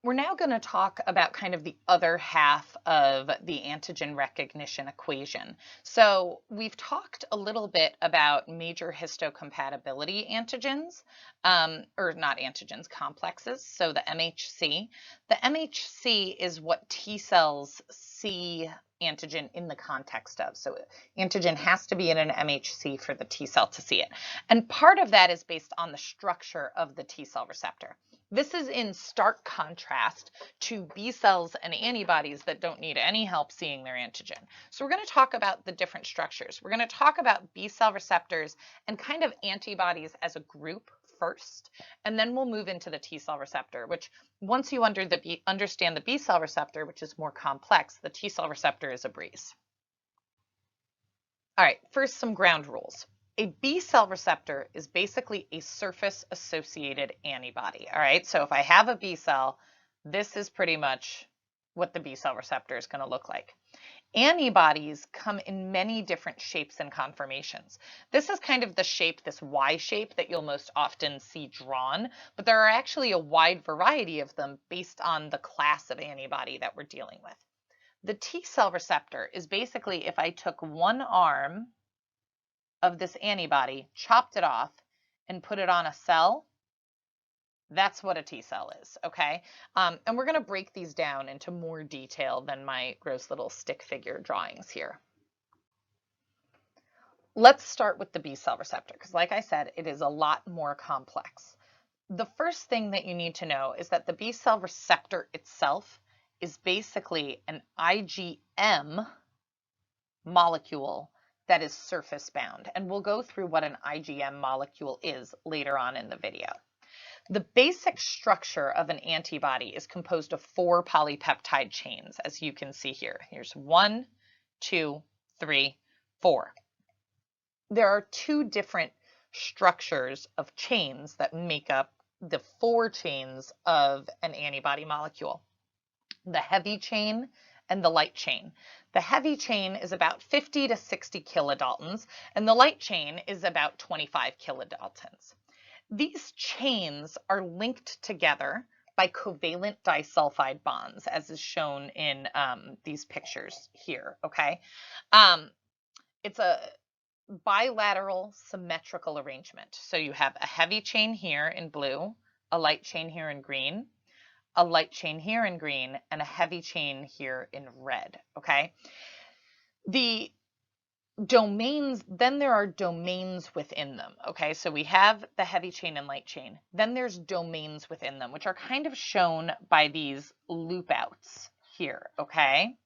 We're now going to talk about kind of the other half of the antigen recognition equation. So we've talked a little bit about major histocompatibility antigens, or not antigens, complexes, so the MHC. The MHC is what T cells see antigen in the context of. So antigen has to be in an MHC for the T cell to see it. And part of that is based on the structure of the T cell receptor. This is in stark contrast to B cells and antibodies that don't need any help seeing their antigen. So we're going to talk about the different structures. We're going to talk about B cell receptors and kind of antibodies as a group first, and then we'll move into the T cell receptor, which once you understand the B cell receptor, which is more complex, the T cell receptor is a breeze. All right, first some ground rules. A B cell receptor is basically a surface-associated antibody, all right? So if I have a B cell, this is pretty much what the B cell receptor is going to look like. Antibodies come in many different shapes and conformations. This is kind of the shape, this Y shape that you'll most often see drawn, but there are actually a wide variety of them based on the class of antibody that we're dealing with. The T cell receptor is basically if I took one arm of this antibody, chopped it off, and put it on a cell, that's what a T cell is, okay? And we're going to break these down into more detail than my gross little stick figure drawings here. Let's start with the B cell receptor, because like I said, it is a lot more complex. The first thing that you need to know is that the B cell receptor itself is basically an IgM molecule that is surface bound. And we'll go through what an IgM molecule is later on in the video. The basic structure of an antibody is composed of 4 polypeptide chains, as you can see here. Here's 1, 2, 3, 4. There are 2 different structures of chains that make up the 4 chains of an antibody molecule. The heavy chain and the light chain. The heavy chain is about 50 to 60 kilodaltons, and the light chain is about 25 kilodaltons. These chains are linked together by covalent disulfide bonds, as is shown in these pictures here, okay? It's a bilateral symmetrical arrangement. So you have a heavy chain here in blue, a light chain here in green, a light chain here in green, and a heavy chain here in red, okay? The domains, then there are domains within them, okay? So we have the heavy chain and light chain. Then there's domains within them, which are kind of shown by these loop outs here, okay?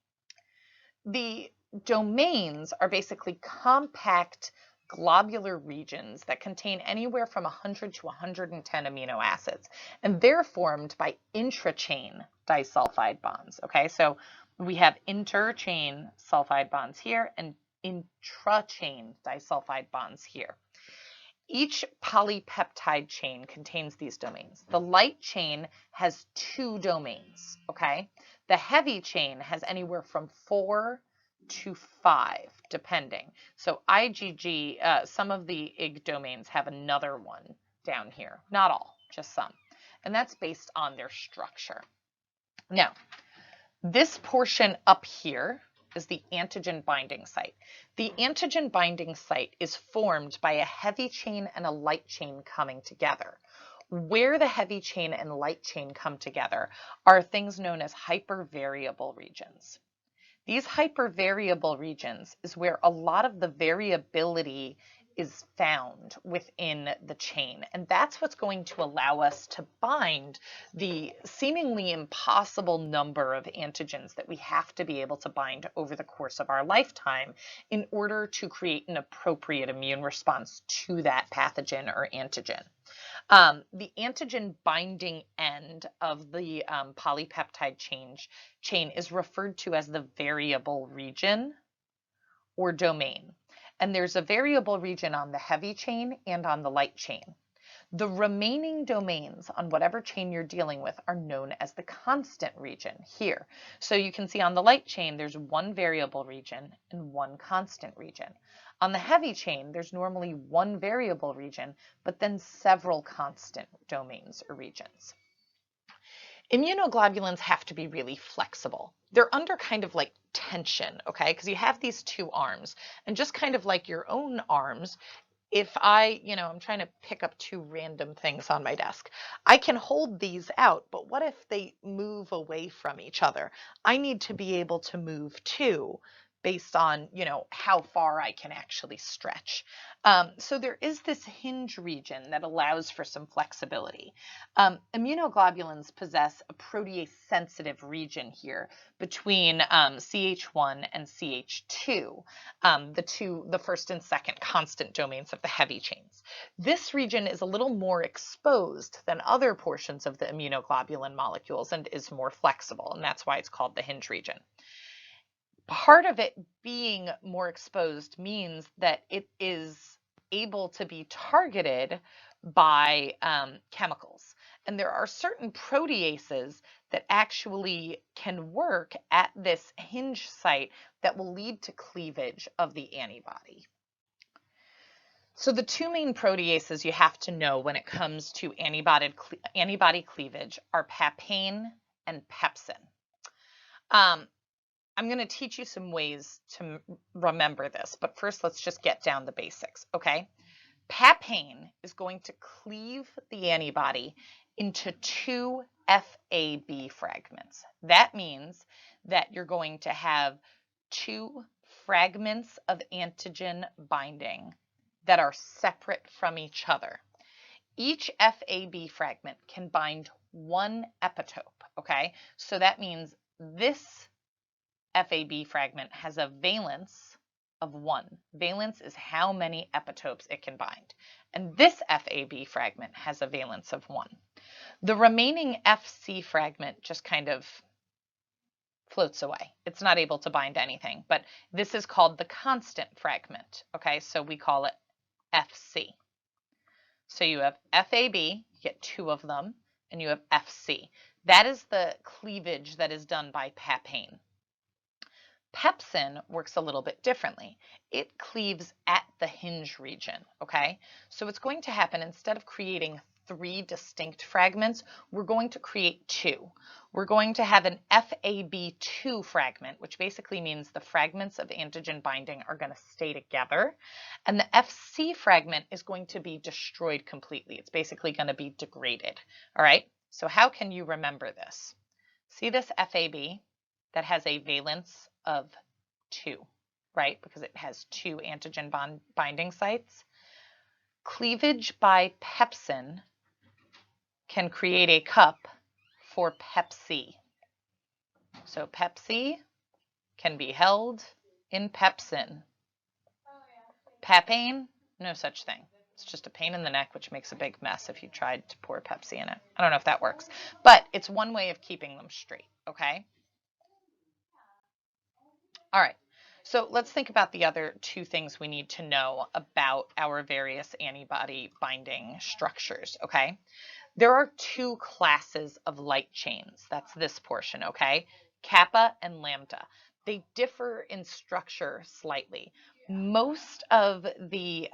The domains are basically compact globular regions that contain anywhere from 100 to 110 amino acids, and they're formed by intrachain disulfide bonds, okay? So we have interchain sulfide bonds here and intrachain disulfide bonds here. Each polypeptide chain contains these domains. The light chain has 2 domains, okay? The heavy chain has anywhere from 4 to 5, depending. So IgG, some of the Ig domains have another one down here. Not all, just some. And that's based on their structure. Now, this portion up here is the antigen binding site. The antigen binding site is formed by a heavy chain and a light chain coming together. Where the heavy chain and light chain come together are things known as hypervariable regions. These hypervariable regions is where a lot of the variability is found within the chain. And that's what's going to allow us to bind the seemingly impossible number of antigens that we have to be able to bind over the course of our lifetime in order to create an appropriate immune response to that pathogen or antigen. The antigen binding end of the polypeptide chain is referred to as the variable region or domain. And there's a variable region on the heavy chain and on the light chain. The remaining domains on whatever chain you're dealing with are known as the constant region here. So you can see on the light chain, there's 1 variable region and 1 constant region. On the heavy chain, there's normally 1 variable region, but then several constant domains or regions. Immunoglobulins have to be really flexible. They're under kind of like tension, okay? Because you have these two arms, and just kind of like your own arms, if I'm trying to pick up two random things on my desk. I can hold these out, but what if they move away from each other? I need to be able to move too, based on, how far I can actually stretch. So there is this hinge region that allows for some flexibility. Immunoglobulins possess a protease-sensitive region here between CH1 and CH2, the first and second constant domains of the heavy chains. This region is a little more exposed than other portions of the immunoglobulin molecules and is more flexible, and that's why it's called the hinge region. Part of it being more exposed means that it is able to be targeted by chemicals. And there are certain proteases that actually can work at this hinge site that will lead to cleavage of the antibody. So the two main proteases you have to know when it comes to antibody cleavage are papain and pepsin. I'm going to teach you some ways to remember this, but first let's just get down the basics, okay? Papain is going to cleave the antibody into two FAB fragments. That means that you're going to have two fragments of antigen binding that are separate from each other. Each FAB fragment can bind one epitope, okay? So that means this FAB fragment has a valence of 1. Valence is how many epitopes it can bind. And this FAB fragment has a valence of 1. The remaining FC fragment just kind of floats away. It's not able to bind anything, but this is called the constant fragment, okay? So we call it FC. So you have FAB, you get 2 of them, and you have FC. That is the cleavage that is done by papain. Pepsin works a little bit differently. It cleaves at the hinge region, okay? So it's going to happen, instead of creating 3 distinct fragments, we're going to create 2. We're going to have an FAB2 fragment, which basically means the fragments of antigen binding are going to stay together, and the FC fragment is going to be destroyed completely. It's basically going to be degraded, all right? So how can you remember this? See this FAB that has a valence of 2, right? Because it has 2 antigen binding sites. Cleavage by pepsin can create a cup for Pepsi. So Pepsi can be held in pepsin. Papain, no such thing. It's just a pain in the neck, which makes a big mess if you tried to pour Pepsi in it. I don't know if that works, but it's one way of keeping them straight, okay? All right, so let's think about the other 2 things we need to know about our various antibody binding structures, okay? There are 2 classes of light chains. That's this portion, okay? Kappa and lambda. They differ in structure slightly. Most of the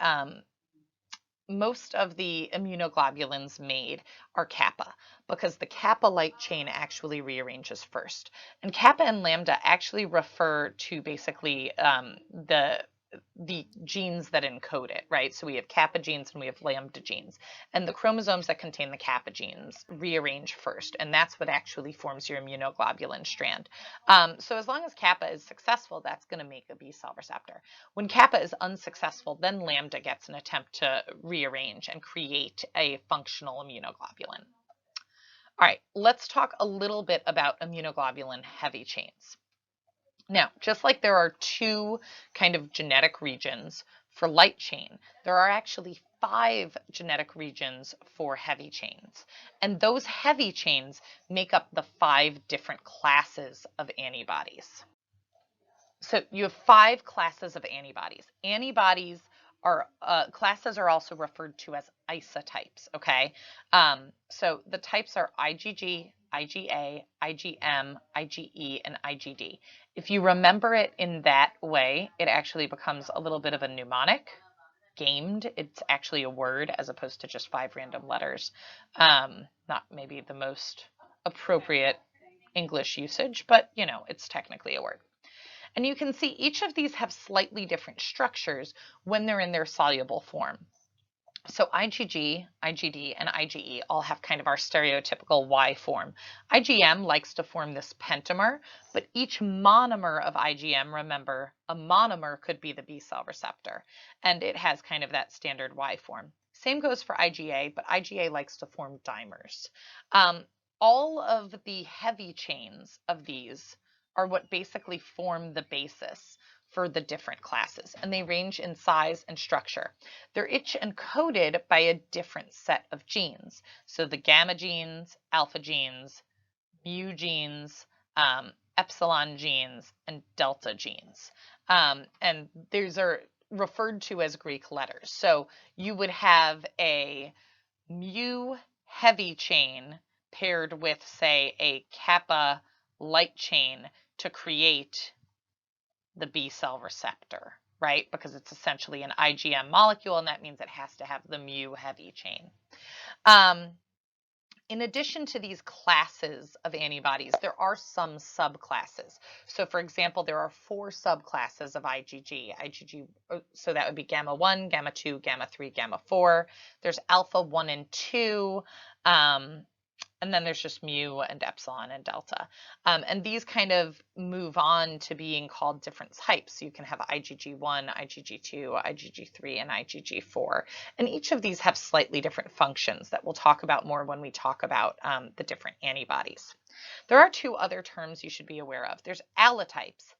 immunoglobulins made are kappa, because the kappa light chain actually rearranges first. And kappa and lambda actually refer to basically the genes that encode it, right? So we have kappa genes and we have lambda genes. And the chromosomes that contain the kappa genes rearrange first, and that's what actually forms your immunoglobulin strand. So as long as kappa is successful, that's going to make a B cell receptor. When kappa is unsuccessful, then lambda gets an attempt to rearrange and create a functional immunoglobulin. All right, let's talk a little bit about immunoglobulin heavy chains. Now, just like there are 2 kind of genetic regions for light chain, there are actually 5 genetic regions for heavy chains. And those heavy chains make up the 5 different classes of antibodies. So you have 5 classes of antibodies. Antibodies are, classes are also referred to as isotypes, okay? So the types are IgG, IgA, IgM, IgE, and IgD. If you remember it in that way, it actually becomes a little bit of a mnemonic. Gamed, it's actually a word as opposed to just 5 random letters. Not maybe the most appropriate English usage, but you know, it's technically a word. And you can see each of these have slightly different structures when they're in their soluble form. So IgG, IgD, and IgE all have kind of our stereotypical Y form. IgM likes to form this pentamer, but each monomer of IgM, remember, a monomer could be the B cell receptor, and it has kind of that standard Y form. Same goes for IgA, but IgA likes to form dimers. All of the heavy chains of these are what basically form the basis for the different classes, and they range in size and structure. They're each encoded by a different set of genes. So the gamma genes, alpha genes, mu genes, epsilon genes, and delta genes. And these are referred to as Greek letters. So you would have a mu heavy chain paired with, say, a kappa light chain to create the B cell receptor, right? Because it's essentially an IgM molecule, and that means it has to have the mu heavy chain. In addition to these classes of antibodies, there are some subclasses. So for example, there are 4 subclasses of IgG, so that would be gamma 1, gamma 2, gamma 3, gamma 4. There's alpha 1 and 2, and then there's just mu and epsilon and delta. And these kind of move on to being called different types. So you can have IgG1, IgG2, IgG3, and IgG4. And each of these have slightly different functions that we'll talk about more when we talk about the different antibodies. There are 2 other terms you should be aware of. There's allotypes.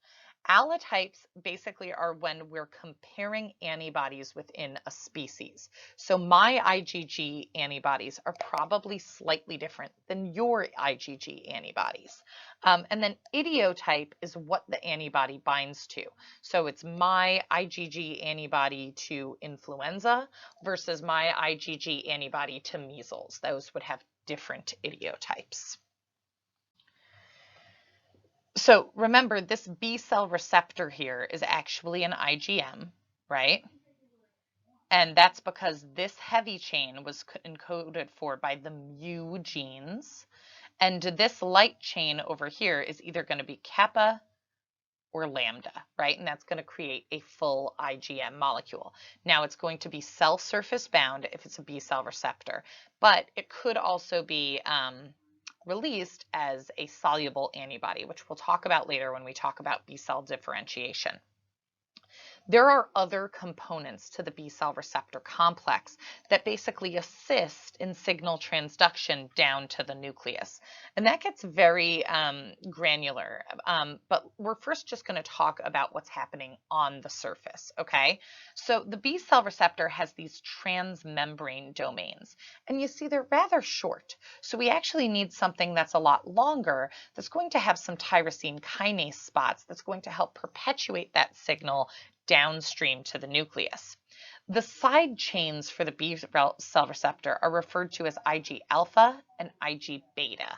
Allotypes basically are when we're comparing antibodies within a species. So my IgG antibodies are probably slightly different than your IgG antibodies. And then idiotype is what the antibody binds to. So it's my IgG antibody to influenza versus my IgG antibody to measles. Those would have different idiotypes. So remember, this B cell receptor here is actually an IgM, right? And that's because this heavy chain was encoded for by the mu genes. And this light chain over here is either going to be kappa or lambda, right? And that's going to create a full IgM molecule. Now it's going to be cell surface bound if it's a B cell receptor, but it could also be released as a soluble antibody, which we'll talk about later when we talk about B cell differentiation. There are other components to the B cell receptor complex that basically assist in signal transduction down to the nucleus. And that gets very granular, but we're first just going to talk about what's happening on the surface, okay? So the B cell receptor has these transmembrane domains, and you see they're rather short. So we actually need something that's a lot longer that's going to have some tyrosine kinase spots that's going to help perpetuate that signal downstream to the nucleus. The side chains for the B cell receptor are referred to as Ig alpha and Ig beta.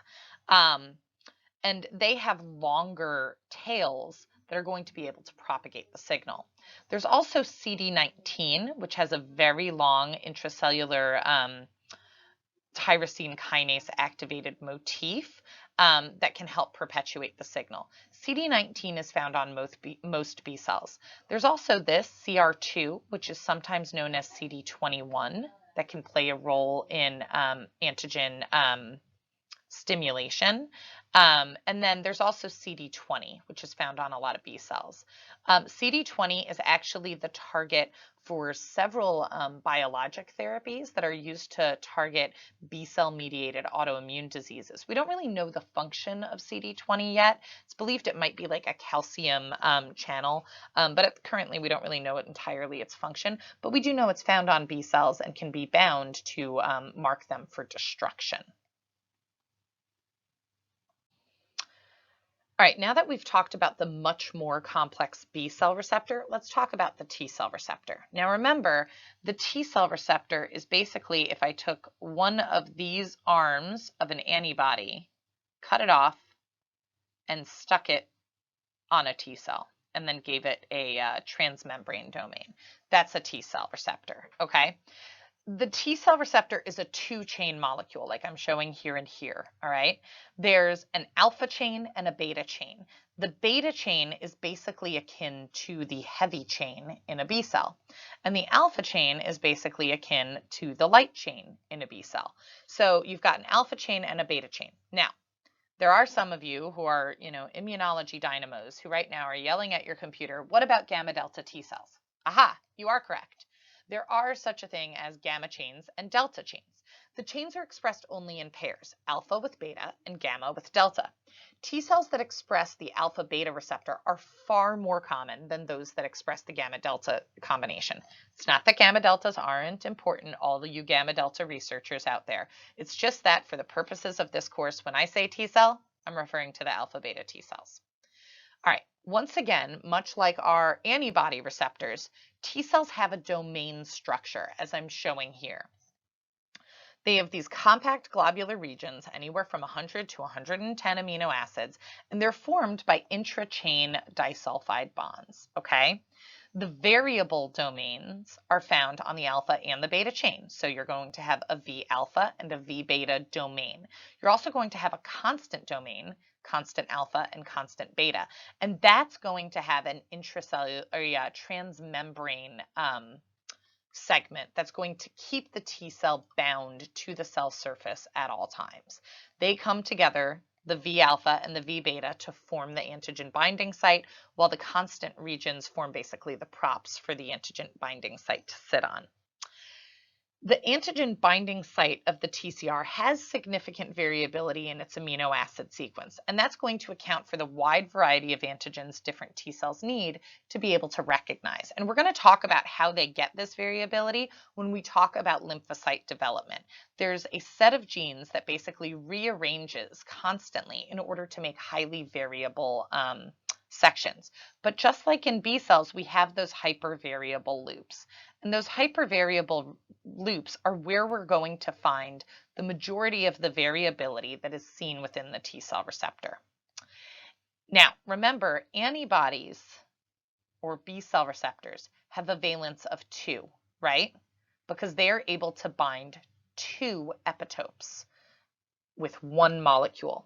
And they have longer tails that are going to be able to propagate the signal. There's also CD19, which has a very long intracellular tyrosine kinase activated motif that can help perpetuate the signal. CD19 is found on most B cells. There's also this CR2, which is sometimes known as CD21, that can play a role in antigen stimulation. And then there's also CD20, which is found on a lot of B cells. CD20 is actually the target for several biologic therapies that are used to target B cell mediated autoimmune diseases. We don't really know the function of CD20 yet. It's believed it might be like a calcium channel, but currently we don't really know it entirely, its function, but we do know it's found on B cells and can be bound to mark them for destruction. All right, now that we've talked about the much more complex B cell receptor, let's talk about the T cell receptor. Now remember, the T cell receptor is basically if I took one of these arms of an antibody, cut it off, and stuck it on a T cell, and then gave it a transmembrane domain. That's a T cell receptor, okay? The T cell receptor is a two-chain molecule, like I'm showing here and here, all right? There's an alpha chain and a beta chain. The beta chain is basically akin to the heavy chain in a B cell, and the alpha chain is basically akin to the light chain in a B cell. So you've got an alpha chain and a beta chain. Now, there are some of you who are, immunology dynamos who right now are yelling at your computer, what about gamma delta T cells? Aha, you are correct. There are such a thing as gamma chains and delta chains. The chains are expressed only in pairs, alpha with beta and gamma with delta. T cells that express the alpha beta receptor are far more common than those that express the gamma delta combination. It's not that gamma deltas aren't important, all of you gamma delta researchers out there. It's just that for the purposes of this course, when I say T cell, I'm referring to the alpha beta T cells. All right, once again, much like our antibody receptors, T cells have a domain structure, as I'm showing here. They have these compact globular regions, anywhere from 100 to 110 amino acids, and they're formed by intra-chain disulfide bonds, okay? The variable domains are found on the alpha and the beta chain. So you're going to have a V alpha and a V beta domain. You're also going to have a constant domain, constant alpha and constant beta, and that's going to have an intracellular transmembrane segment that's going to keep the T cell bound to the cell surface at all times. They come together, the V alpha and the V beta, to form the antigen binding site, while the constant regions form basically the props for the antigen binding site to sit on. The antigen binding site of the TCR has significant variability in its amino acid sequence, and that's going to account for the wide variety of antigens different T cells need to be able to recognize. And we're going to talk about how they get this variability when we talk about lymphocyte development. There's a set of genes that basically rearranges constantly in order to make highly variable sections. But just like in B cells, we have those hypervariable loops. And those hypervariable loops are where we're going to find the majority of the variability that is seen within the T cell receptor. Now, remember, antibodies or B cell receptors have a valence of 2, right? Because they are able to bind 2 epitopes with one molecule.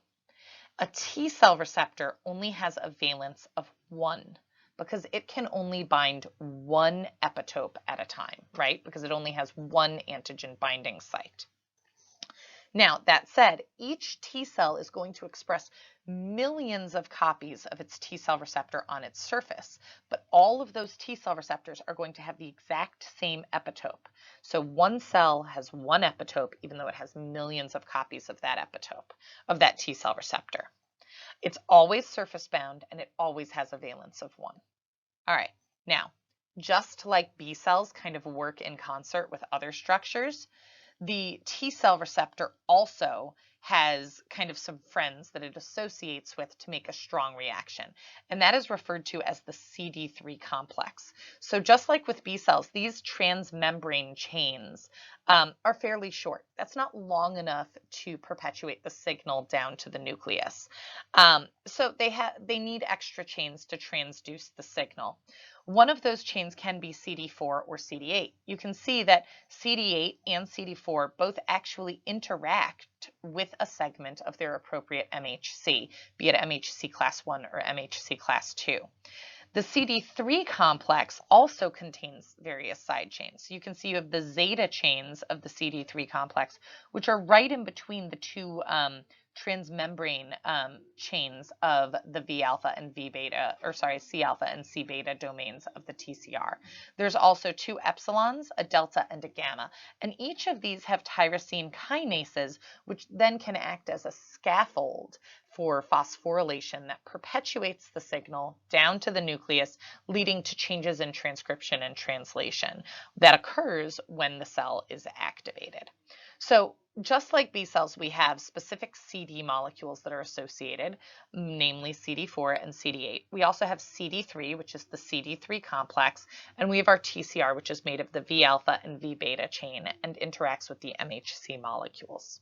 A T cell receptor only has a valence of 1 because it can only bind 1 epitope at a time, right? Because it only has 1 antigen binding site. Now, that said, each T cell is going to express millions of copies of its T cell receptor on its surface, but all of those T cell receptors are going to have the exact same epitope. So one cell has 1 epitope, even though it has millions of copies of that epitope, of that T cell receptor. It's always surface bound, and it always has a valence of 1. All right, now, just like B cells kind of work in concert with other structures, the T cell receptor also has kind of some friends that it associates with to make a strong reaction, and that is referred to as the CD3 complex. So just like with B cells, these transmembrane chains are fairly short. That's not long enough to perpetuate the signal down to the nucleus. So they need extra chains to transduce the signal. One of those chains can be CD4 or CD8. You can see that CD8 and CD4 both actually interact with a segment of their appropriate MHC, be it MHC class 1 or MHC class 2. The CD3 complex also contains various side chains. So you can see you have the zeta chains of the CD3 complex, which are right in between the two transmembrane chains of the V alpha and V beta, or sorry, C alpha and C beta domains of the TCR. There's also 2 epsilons, a delta and a gamma, and each of these have tyrosine kinases, which then can act as a scaffold for phosphorylation that perpetuates the signal down to the nucleus, leading to changes in transcription and translation that occurs when the cell is activated. So just like B cells, we have specific CD molecules that are associated, namely CD4 and CD8. We also have CD3, which is the CD3 complex, and we have our TCR, which is made of the V alpha and V beta chain and interacts with the MHC molecules.